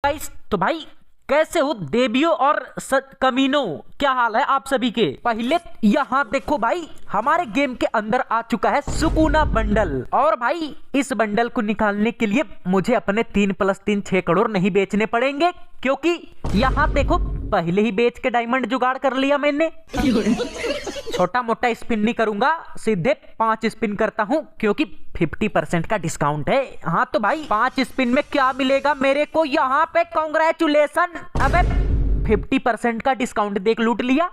Guys तो भाई कैसे हो देवियों और कमीनों, क्या हाल है आप सभी के। पहले यहाँ देखो भाई, हमारे गेम के अंदर आ चुका है सुकूना बंडल। और भाई इस बंडल को निकालने के लिए मुझे अपने 3+3 6 करोड़ नहीं बेचने पड़ेंगे, क्योंकि यहाँ देखो पहले ही बेच के डायमंड जुगाड़ कर लिया मैंने। छोटा मोटा स्पिन नहीं करूंगा, सीधे 5 स्पिन करता हूँ, क्योंकि 50% का डिस्काउंट है। हाँ तो भाई 5 स्पिन में क्या मिलेगा मेरे को यहाँ पे, कांग्रेचुलेशन। अबे 50% का डिस्काउंट देख लूट लिया।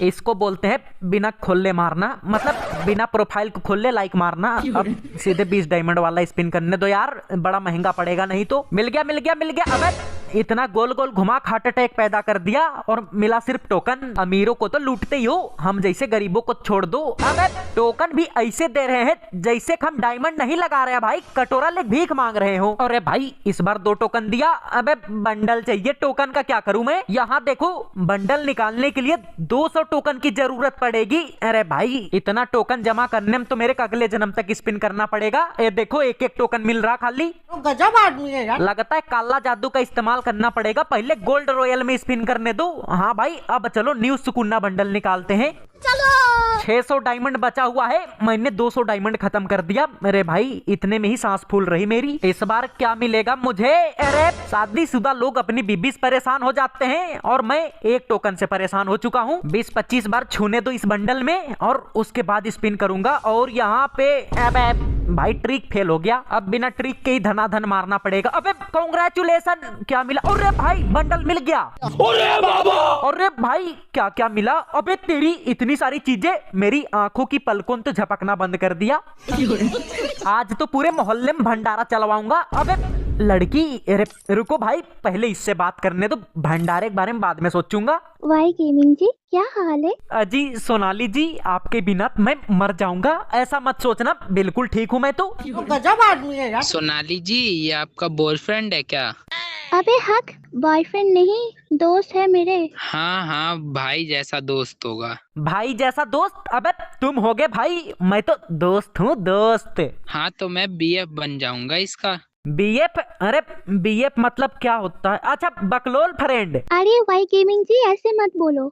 इसको बोलते हैं बिना खोले मारना, मतलब बिना प्रोफाइल को खोले लाइक मारना। अब सीधे 20 डायमंड वाला स्पिन करने दो यार, बड़ा महंगा पड़ेगा नहीं तो। मिल गया मिल गया मिल गया। अबे इतना गोल गोल घुमा हार्ट अटैक पैदा कर दिया, और मिला सिर्फ टोकन। अमीरों को तो लूटते ही हो, हम जैसे गरीबों को छोड़ दो। अबे टोकन भी ऐसे दे रहे हैं जैसे हम डायमंड नहीं लगा रहे हैं भाई, कटोरा ले भीख मांग रहे हो। अरे भाई इस बार 2 टोकन दिया। अबे बंडल चाहिए, टोकन का क्या करूं मैं। यहाँ देखो बंडल निकालने के लिए 200 टोकन की जरूरत पड़ेगी। अरे भाई इतना टोकन जमा करने में तो मेरे अगले जन्म तक स्पिन करना पड़ेगा। ये देखो एक एक टोकन मिल रहा खाली। गजब आदमी है यार। लगता है काला जादू का इस्तेमाल करना पड़ेगा, पहले गोल्ड रॉयल में स्पिन करने दो। हाँ भाई अब चलो न्यू सुकूना बंडल निकालते हैं। चलो 600 डायमंड बचा हुआ है, मैंने 200 डायमंड खत्म कर दिया। मेरे भाई इतने में ही सांस फूल रही मेरी। इस बार क्या मिलेगा मुझे। अरे शादीशुदा लोग अपनी बीबी से परेशान हो जाते हैं, और मैं एक टोकन से परेशान हो चुका हूँ। 20-25 बार छूने दो इस बंडल में, और उसके बाद स्पिन करूंगा। और यहाँ पे भाई ट्रिक फेल हो गया, अब बिना ट्रिक के ही धनाधन मारना पड़ेगा। अबे कांग्रेचुलेशन, क्या मिला। अरे भाई बंडल मिल गया। अरे बाबा, अरे भाई क्या क्या मिला। अबे तेरी इतनी सारी चीजें, मेरी आंखों की पलकों ने तो झपकना बंद कर दिया। आज तो पूरे मोहल्ले में भंडारा चलवाऊंगा। अबे लड़की रुको भाई, पहले इससे बात करने दो, भंडारे के बारे में बाद में सोचूंगा। वाई गेमिंग जी क्या हाल है। अजी सोनाली जी, आपके बिना मैं मर जाऊंगा, ऐसा मत सोचना, बिल्कुल ठीक हूँ मैं तो। गजब आदमी है यार। सोनाली जी ये आपका बॉयफ्रेंड है क्या? अबे हक, बॉयफ्रेंड नहीं दोस्त है मेरे। हाँ हाँ भाई जैसा दोस्त होगा। भाई जैसा दोस्त। अबे तुम होगे भाई, मैं तो दोस्त हूँ दोस्त। हाँ तो मैं बीएफ बन जाऊंगा इसका। बीएफ? अरे बीएफ मतलब क्या होता है। अच्छा बकलोल फ्रेंड। अरे वाई गेमिंग जी ऐसे मत बोलो।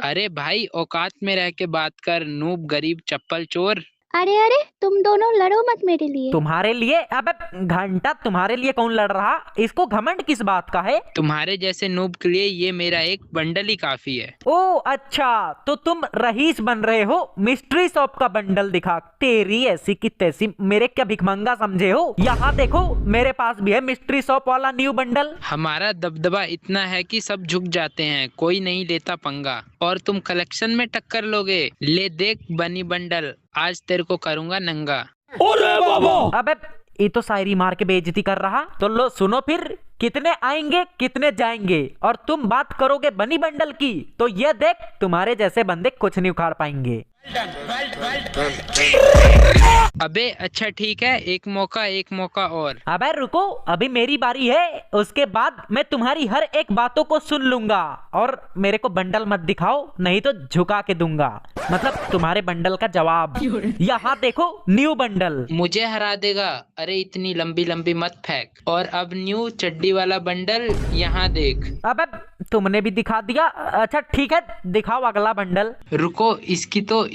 अरे भाई औकात में रह के बात कर, नूब गरीब चप्पल चोर। अरे अरे तुम दोनों लड़ो मत मेरे लिए। तुम्हारे लिए? अबे घंटा तुम्हारे लिए कौन लड़ रहा, इसको घमंड किस बात का है। तुम्हारे जैसे नूब के लिए ये मेरा एक बंडल ही काफी है। ओ अच्छा, तो तुम रईस बन रहे हो, मिस्ट्री शॉप का बंडल दिखा। तेरी ऐसी की तैसी, मेरे क्या भिखमंगा समझे हो। यहाँ देखो मेरे पास भी है मिस्ट्री शॉप वाला न्यू बंडल। हमारा दबदबा इतना है कि सब झुक जाते हैं, कोई नहीं लेता पंगा। और तुम कलेक्शन में टक्कर लोगे। ले देख बनी बंडल, आज तेरे को करूंगा नंगा। अरे बाबा, अबे ये तो शायरी मार के बेइज्जती कर रहा। तो लो सुनो फिर, कितने आएंगे कितने जाएंगे, और तुम बात करोगे बनी बंडल की, तो ये देख तुम्हारे जैसे बंदे कुछ नहीं उखाड़ पाएंगे। अबे अच्छा ठीक है, एक मौका और। अबे रुको, अभी मेरी बारी है, उसके बाद मैं तुम्हारी हर एक बातों को सुन लूंगा। और मेरे को बंडल मत दिखाओ, नहीं तो झुका के दूंगा, मतलब तुम्हारे बंडल का जवाब। यहाँ देखो न्यू बंडल। मुझे हरा देगा। अरे इतनी लंबी लंबी मत फेंक। और अब न्यू चड्डी वाला बंडल यहाँ देख। अबे तुमने भी दिखा दिया। अच्छा ठीक है, दिखाओ अगला बंडल। रुको,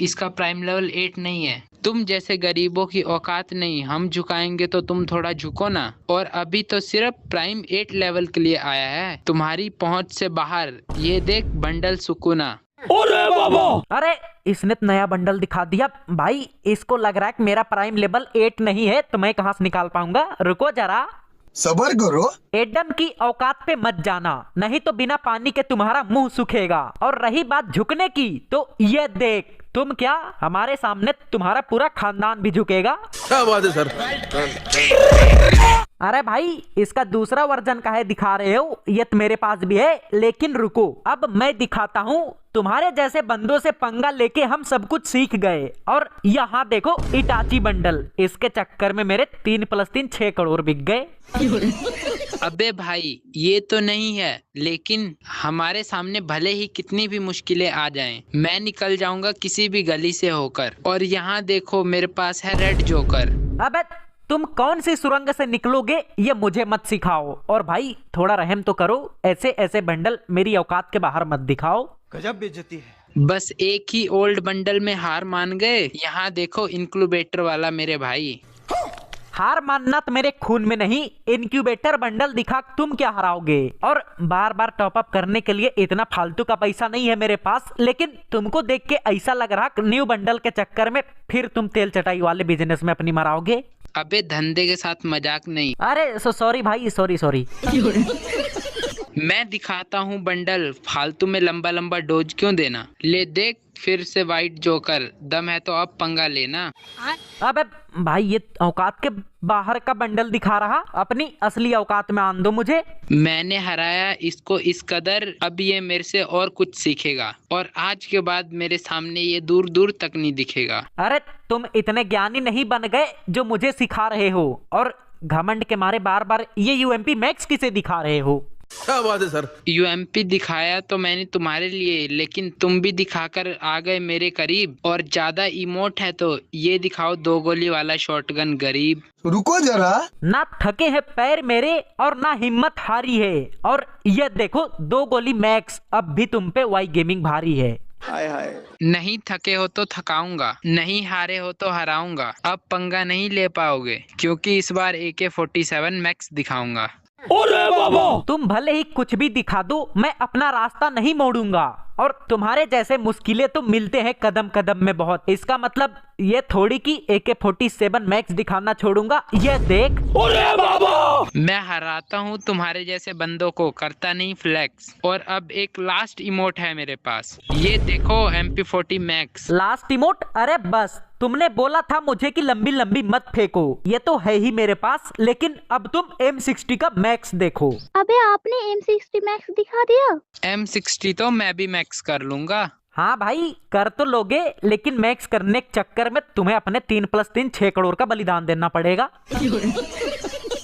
इसका प्राइम लेवल 8 नहीं है। तुम जैसे गरीबों की औकात नहीं, हम झुकाएंगे तो तुम थोड़ा झुको ना। और अभी तो सिर्फ प्राइम 8 लेवल के लिए आया है, तुम्हारी पहुंच से बाहर। ये देख बंडल सुकूना। अरे बाबा, अरे इसने तो नया बंडल दिखा दिया भाई। इसको लग रहा है कि मेरा प्राइम लेवल 8 नहीं है, तो मैं कहाँ से निकाल पाऊंगा। रुको जरा, सबर करो। एडम की औकात पे मत जाना, नहीं तो बिना पानी के तुम्हारा मुंह सूखेगा। और रही बात झुकने की, तो ये देख, तुम क्या, हमारे सामने तुम्हारा पूरा खानदान भी झुकेगा। क्या बात है सर। अरे भाई इसका दूसरा वर्जन का है दिखा रहे हो, ये तो मेरे पास भी है, लेकिन रुको अब मैं दिखाता हूँ। तुम्हारे जैसे बंदों से पंगा लेके हम सब कुछ सीख गए। और यहाँ देखो इटाची बंडल, इसके चक्कर में मेरे 3+3 6 करोड़ बिक गए। अबे भाई ये तो नहीं है, लेकिन हमारे सामने भले ही कितनी भी मुश्किलें आ जाएं, मैं निकल जाऊंगा किसी भी गली से होकर। और यहाँ देखो मेरे पास है रेड जोकर। अबे तुम कौन सी सुरंग से निकलोगे ये मुझे मत सिखाओ। और भाई थोड़ा रहम तो करो, ऐसे ऐसे बंडल मेरी औकात के बाहर मत दिखाओ। गजब बेइज्जती है। बस एक ही ओल्ड बंडल में हार मान गए। यहाँ देखो इंक्यूबेटर वाला मेरे भाई। हार मानना तो मेरे खून में नहीं, इनक्यूबेटर बंडल दिखा तुम क्या हराओगे। और बार बार टॉप अप करने के लिए इतना फालतू का पैसा नहीं है मेरे पास, लेकिन तुमको देख के ऐसा लग रहा न्यू बंडल के चक्कर में फिर तुम तेल चटाई वाले बिजनेस में अपनी मराओगे। अबे धंधे के साथ मजाक नहीं। अरे सॉरी भाई, सॉरी। मैं दिखाता हूँ बंडल, फालतू में लंबा लंबा डोज क्यों देना। ले देख फिर से वाइट जोकर, दम है तो अब पंगा लेना। अबे भाई ये औकात के बाहर का बंडल दिखा रहा, अपनी असली औकात में आन दो मुझे। मैंने हराया इसको इस कदर, अब ये मेरे से और कुछ सीखेगा और आज के बाद मेरे सामने ये दूर दूर तक नहीं दिखेगा। अरे तुम इतने ज्ञानी नहीं बन गए जो मुझे सिखा रहे हो, और घमंड के मारे बार बार ये यूएमपी मैक्स किसे दिखा रहे हो। क्या बात है सर। यूएमपी दिखाया तो मैंने तुम्हारे लिए, लेकिन तुम भी दिखाकर आ गए मेरे करीब। और ज्यादा इमोट है तो ये दिखाओ 2 गोली वाला शॉटगन गरीब। रुको जरा। ना थके हैं पैर मेरे और ना हिम्मत हारी है, और ये देखो 2 गोली मैक्स, अब भी तुम पे वाई गेमिंग भारी है। हाय हाय। नहीं थके हो तो थकाऊंगा, नहीं हारे हो तो हराऊंगा। अब पंगा नहीं ले पाओगे क्योंकि इस बार AK-47 मैक्स दिखाऊंगा। तुम भले ही कुछ भी दिखा दो, मैं अपना रास्ता नहीं मोड़ूंगा। और तुम्हारे जैसे मुश्किलें तो मिलते हैं कदम कदम में बहुत, इसका मतलब ये थोड़ी कि AK-47 मैक्स दिखाना छोड़ूंगा। ये देख। मैं हराता हूँ तुम्हारे जैसे बंदों को, करता नहीं फ्लेक्स। और अब एक लास्ट इमोट है मेरे पास, ये देखो MP40 मैक्स। Last emote? अरे बस, तुमने बोला था मुझे कि लंबी लंबी मत फेंको, ये तो है ही मेरे पास, लेकिन अब तुम M60 का मैक्स देखो। अबे आपने M60 मैक्स दिखा दिया। M60 तो मैं भी मैक्स कर लूंगा। हाँ भाई कर तो लोगे, लेकिन मैक्स करने के चक्कर में तुम्हें अपने 3+3 6 करोड़ का बलिदान देना पड़ेगा।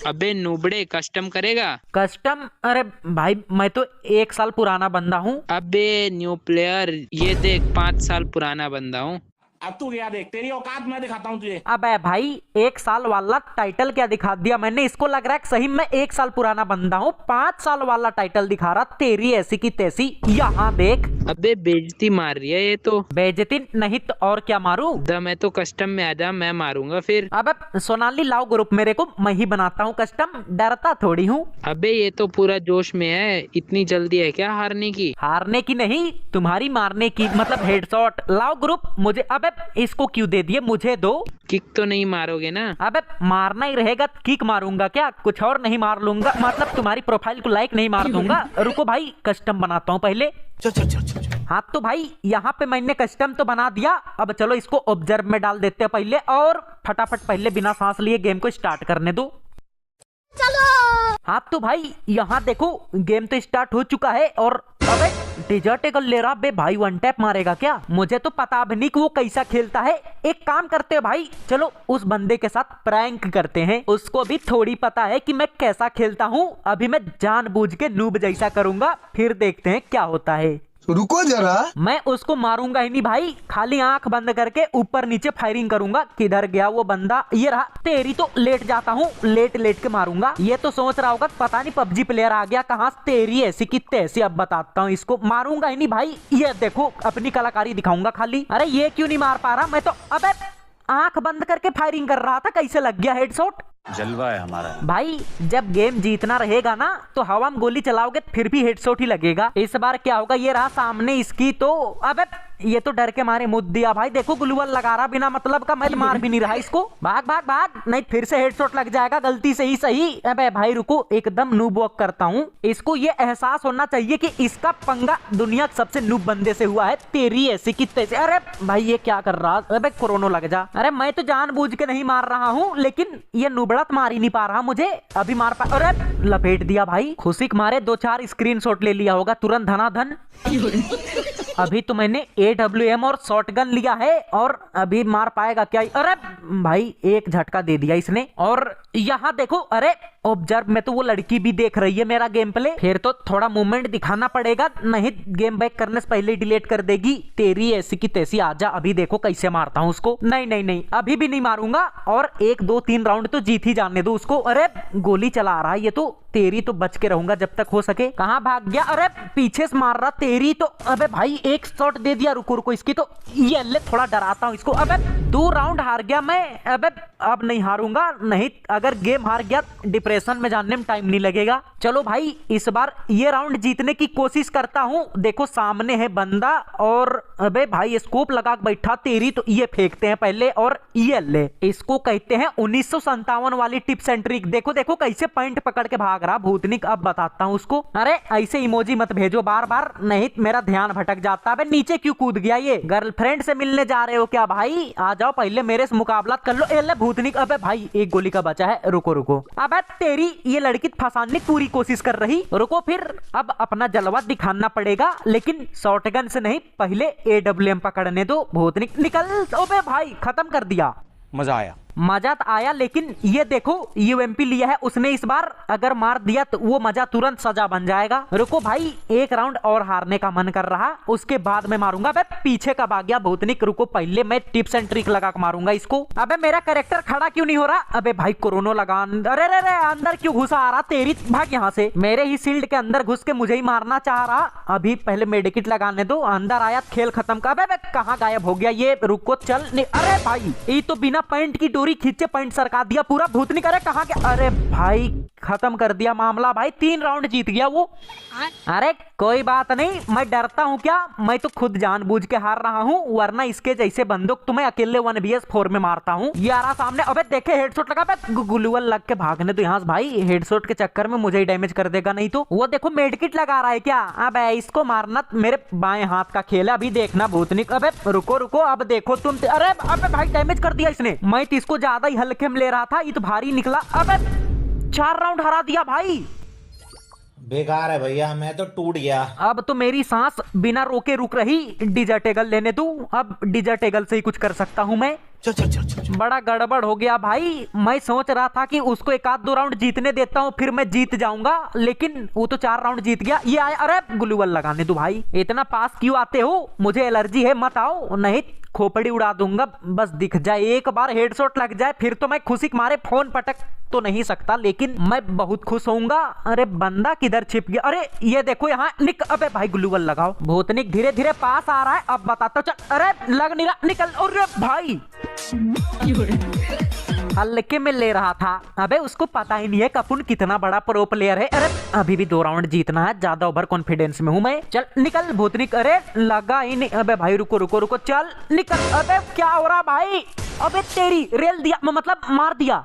अबे नूबड़े, कस्टम करेगा? कस्टम? अरे भाई मैं तो 1 साल पुराना बंदा हूँ। अबे न्यू प्लेयर, ये देख 5 साल पुराना बंदा हूँ। अब तू क्या देख, तेरी औकात मैं दिखाता हूँ तुझे। अबे भाई 1 साल वाला टाइटल क्या दिखा दिया मैंने, इसको लग रहा है कि सही में 1 साल पुराना बंदा हूँ। 5 साल वाला टाइटल दिखा रहा, तेरी ऐसी की तैसी। यहाँ देख। अबे बेइज्जती मार रही है ये तो। बेइज्जती नहीं तो और क्या मारूं? मैं तो कस्टम में आजा, मैं मारूंगा फिर। अबे सोनाली लाओ ग्रुप मेरे को, मैं ही बनाता हूँ कस्टम, डरता थोड़ी हूँ। अबे ये तो पूरा जोश में है, इतनी जल्दी है क्या हारने की? हारने की नहीं, तुम्हारी मारने की, मतलब हेडशॉट। लाओ ग्रुप मुझे। अबे इसको क्यों दे दिए, मुझे दो। किक तो नहीं मारोगे ना? अबे मारना ही रहेगा, किक मारूंगा क्या, कुछ और नहीं मार लूंगा, मतलब तुम्हारी प्रोफाइल को लाइक नहीं मार दूंगा। रुको भाई कस्टम बनाता हूँ पहले। चल। हाँ तो भाई यहाँ पे मैंने कस्टम तो बना दिया, अब चलो इसको ऑब्जर्व में डाल देते हैं पहले, और फटाफट पहले बिना सांस लिए गेम को स्टार्ट करने दो। चलो। हाँ तो भाई यहाँ देखो गेम तो स्टार्ट हो चुका है, और अबे डेजर्ट ईगल ले रहा बे भाई, 1 टैप मारेगा क्या? मुझे तो पता भी नहीं कि वो कैसा खेलता है। एक काम करते हैं भाई, चलो उस बंदे के साथ प्रैंक करते हैं, उसको भी थोड़ी पता है कि मैं कैसा खेलता हूँ। अभी मैं जानबूझ के नूब जैसा करूंगा, फिर देखते हैं क्या होता है। रुको जरा। मैं उसको मारूंगा ही नहीं भाई, खाली आंख बंद करके ऊपर नीचे फायरिंग करूंगा। किधर गया वो बंदा? ये रहा। तेरी तो लेट जाता हूँ, लेट के मारूंगा। ये तो सोच रहा होगा पता नहीं PUBG प्लेयर आ गया कहाँ, तेरी ऐसी की तैसी। अब बताता हूँ इसको, मारूंगा ही नहीं भाई। ये देखो अपनी कलाकारी दिखाऊंगा खाली। अरे ये क्यों नहीं मार पा रहा मैं तो? अबे आंख बंद करके फायरिंग कर रहा था, कैसे लग गया हेडशॉट? जलवा है हमारा भाई। जब गेम जीतना रहेगा ना तो हवा में गोली चलाओगे फिर भी हेडशॉट ही लगेगा। इस बार क्या होगा? ये रहा सामने इसकी, तो अबे ये तो डर के मारे मुद दिया भाई। देखो ग्लूवल लगा रहा बिना मतलब का, मैं तो मार भी नहीं रहा इसको। भाग भाग भाग, नहीं फिर से हेडशॉट लग जाएगा गलती से ही। सही। अबे भाई रुको, एकदम नूब वॉक करता हूँ। इसको ये एहसास होना चाहिए कि इसका पंगा दुनिया के सबसे नूब बंदे से हुआ है, तेरी ऐसी की तैसी। अरे भाई ये क्या कर रहा? अबे कोरोना लग जा। अरे मैं तो जानबूझ के नहीं मार रहा हूँ, लेकिन ये नुबड़ा मार ही नहीं पा रहा मुझे। अभी मार पा, अरे लपेट दिया भाई। खुशी के मारे 2-4 स्क्रीनशॉट ले लिया होगा तुरंत धनाधन। अभी तो मैंने AWM और शॉटगन लिया है, और अभी मार पाएगा क्या? अरे भाई एक झटका दे दिया इसने। और यहाँ देखो, अरे ऑब्जर्व में तो वो लड़की भी देख रही है मेरा गेम प्ले, फिर तो थोड़ा मूवमेंट दिखाना पड़ेगा, नहीं गेम बैक करने से पहले डिलीट कर देगी। तेरी ऐसी की तैसी, आजा अभी देखो कैसे मारता हूँ उसको। नहीं नहीं नहीं, अभी भी नहीं मारूंगा, और 1 2 3 राउंड तो जीत ही जाने दो उसको। अरे गोली चला रहा है ये तो, तेरी तो बच के रहूंगा जब तक हो सके। कहाँ भाग गया? अरे पीछे से मार रहा, तेरी तो। अबे भाई एक शॉट दे दिया, रुको रुको इसकी तो, ये ले थोड़ा डराता हूँ इसको। अबे 2 राउंड हार गया मैं। अबे अब नहीं हारूंगा, नहीं अगर गेम हार गया डिप्रेशन में जाने में टाइम नहीं लगेगा। चलो भाई इस बार ये राउंड जीतने की कोशिश करता हूँ। देखो सामने है बंदा, और अबे भाई स्कोप लगा के बैठा, तेरी तो ये फेंकते हैं पहले, और ये ले, इसको कहते हैं 1957 वाली टिप्स एंड ट्रिक। देखो देखो कैसे पॉइंट पकड़ के भाग रहा भूतनिक। अब बताता हूँ उसको। अरे ऐसे इमोजी मत भेजो बार बार, नहीं मेरा ध्यान भटक जाता है। नीचे क्यों कूद गया ये? गर्लफ्रेंड से मिलने जा रहे हो क्या भाई? आ जाओ पहले मेरे से मुकाबला कर लो। ए ले भूतनिक। अबे भाई एक गोली का बचा है, रुको रुको। अबे तेरी ये लड़की फंसाने की पूरी कोशिश कर रही, रुको फिर अब अपना जलवा दिखाना पड़ेगा, लेकिन शॉटगन से नहीं, पहले AWM पकड़ने दो। भूतनिक निकल। अबे भाई खत्म कर दिया। मजा आया। मजा तो आया, लेकिन ये देखो UMP लिया है उसने इस बार, अगर मार दिया तो वो मजा तुरंत सजा बन जाएगा। रुको भाई 1 राउंड और हारने का मन कर रहा, उसके बाद मैं मारूंगा। अबे पीछे कब आ गया भूतनिक? रुको पहले मैं टिप्स एंड ट्रिक लगा के मारूंगा इसको। अबे मेरा कैरेक्टर खड़ा क्यों नहीं हो रहा? अबे भाई कोरोना लगा। अरे रे रे अंदर क्यों घुसा आ रहा? तेरी भाग यहाँ से, मेरे ही शील्ड के अंदर घुस के मुझे ही मारना चाह रहा। अभी पहले मेडिकिट लगाने दो, अंदर आया खेल खत्म का। अबे कहाँ गायब हो गया ये? रुको चल। अरे भाई ये तो बिना पॉइंट की डोरी खींचे पॉइंट सरका दिया पूरा। भूतनिक अरे कहाँ गया? अरे भाई खत्म कर दिया मामला भाई, 3 राउंड जीत गया वो। अरे कोई बात नहीं, मैं डरता हूँ क्या? मैं तो खुद जानबूझ के हार रहा हूँ, वरना इसके जैसे बंदूक तुम्हें अकेले 1vs4 में मारता हूँ। ये आ रहा सामने। अबे देखे हेडशॉट लगा, गुलुअल लग के भागने तो यहाँ भाई, हेडशॉट के चक्कर में मुझे ही डैमेज कर देगा नहीं तो। वो देखो मेडकिट लगा रहा है क्या? अबे इसको मारना मेरे बाएं हाथ का खेल है, अभी देखना भूतनिक। अबे रुको रुको अब देखो तुम। अरे अबे भाई डैमेज कर दिया इसने, मैं तो इसको ज्यादा ही हल्के में ले रहा था, ये तो भारी निकला। अबे 4 राउंड हरा दिया भाई। बेकार है भैया, मैं तो टूट गया। अब तो मेरी सांस बिना रोके रुक रही। डिजर्टेगल लेने दूं, अब डिजर्टेगल से ही कुछ कर सकता हूं मैं। बड़ा गड़बड़ हो गया भाई, मैं सोच रहा था कि उसको 1 आध 2 राउंड जीतने देता हूं, फिर मैं जीत जाऊंगा, लेकिन वो तो 4 राउंड जीत गया। ये आया। अरे ग्लूवल लगाने दो भाई, इतना पास क्यों आते हो? मुझे एलर्जी है, मत आओ, नहीं खोपड़ी उड़ा दूंगा। बस दिख जाए एक बार हेडशॉट लग जाए, फिर तो मैं खुशी के मारे फोन पटक तो नहीं सकता, लेकिन मैं बहुत खुश होऊंगा। अरे बंदा किधर छिप गया? अरे ये देखो यहाँ निक। अबे भाई ग्लूवल लगाओ। भूतनिक धीरे धीरे पास आ रहा है, अब बताता हूँ। चल अरे लग नहीं रहा, निकल। अरे भाई हल्के में ले रहा था। अबे उसको पता ही नहीं है कपुन कितना बड़ा प्रो प्लेयर है। अरे अभी भी 2 राउंड जीतना है, ज्यादा ओवर कॉन्फिडेंस में हूं मैं। चल निकल भूतनिक। अरे लगा ही नहीं। अबे भाई रुको रुको रुको, चल निकल। अबे क्या हो रहा भाई? अबे तेरी रेल दिया, मतलब मार दिया।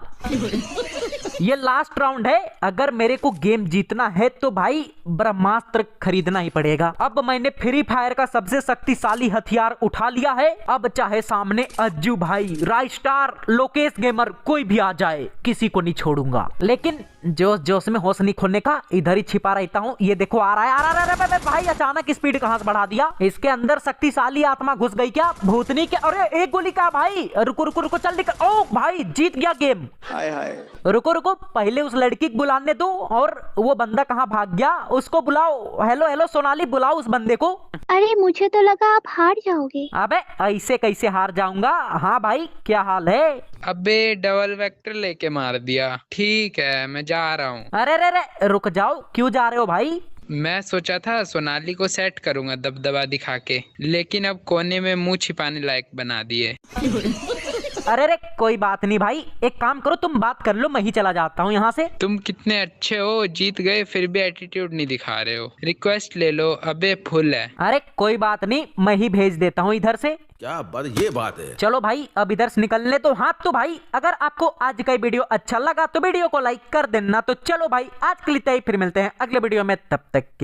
ये लास्ट राउंड है, अगर मेरे को गेम जीतना है तो भाई ब्रह्मास्त्र खरीदना ही पड़ेगा। अब मैंने फ्री फायर का सबसे शक्तिशाली हथियार उठा लिया है। अब चाहे सामने अज्जू भाई, राइस्टार, लोकेश गेमर कोई भी आ जाए, किसी को नहीं छोड़ूंगा। लेकिन जोश जोश में होश नहीं खोलने का, इधर ही छिपा रहता हूँ। ये देखो आ रहा है, आ रहा है। भाई अचानक स्पीड कहां से बढ़ा दिया? इसके अंदर शक्तिशाली आत्मा घुस गई क्या भूतनी के? अरे एक गोली का भाई, रुको रुको रुको, चल निकल। ओ भाई जीत गया गेम। हाय हाय। रुको रुको, पहले उस लड़की को बुलाने दो। और वो बंदा कहाँ भाग गया? उसको बुलाओ। हेलो हेलो सोनाली, बुलाओ उस बंदे को। अरे मुझे तो लगा आप हार जाओगे। अबे ऐसे कैसे हार जाऊंगा? हाँ भाई क्या हाल है? अबे डबल वेक्टर लेके मार दिया। ठीक है मैं जा रहा हूँ। अरे रे रे रुक जाओ, क्यों जा रहे हो भाई? मैं सोचा था सोनाली को सेट करूंगा दबदबा दिखा के, लेकिन अब कोने में मुंह छिपाने लायक बना दिए। अरे रे कोई बात नहीं भाई, एक काम करो तुम बात कर लो, मैं ही चला जाता हूँ यहाँ से। तुम कितने अच्छे हो, जीत गए फिर भी एटीट्यूड नहीं दिखा रहे हो। रिक्वेस्ट ले लो, अबे फुल है। अरे कोई बात नहीं, मैं ही भेज देता हूँ इधर से। क्या बात, ये बात है। चलो भाई अब इधर से निकलने तो। हाँ तो भाई अगर आपको आज का वीडियो अच्छा लगा तो वीडियो को लाइक कर देना। तो चलो भाई आज के लिए फिर मिलते हैं अगले वीडियो में, तब तक के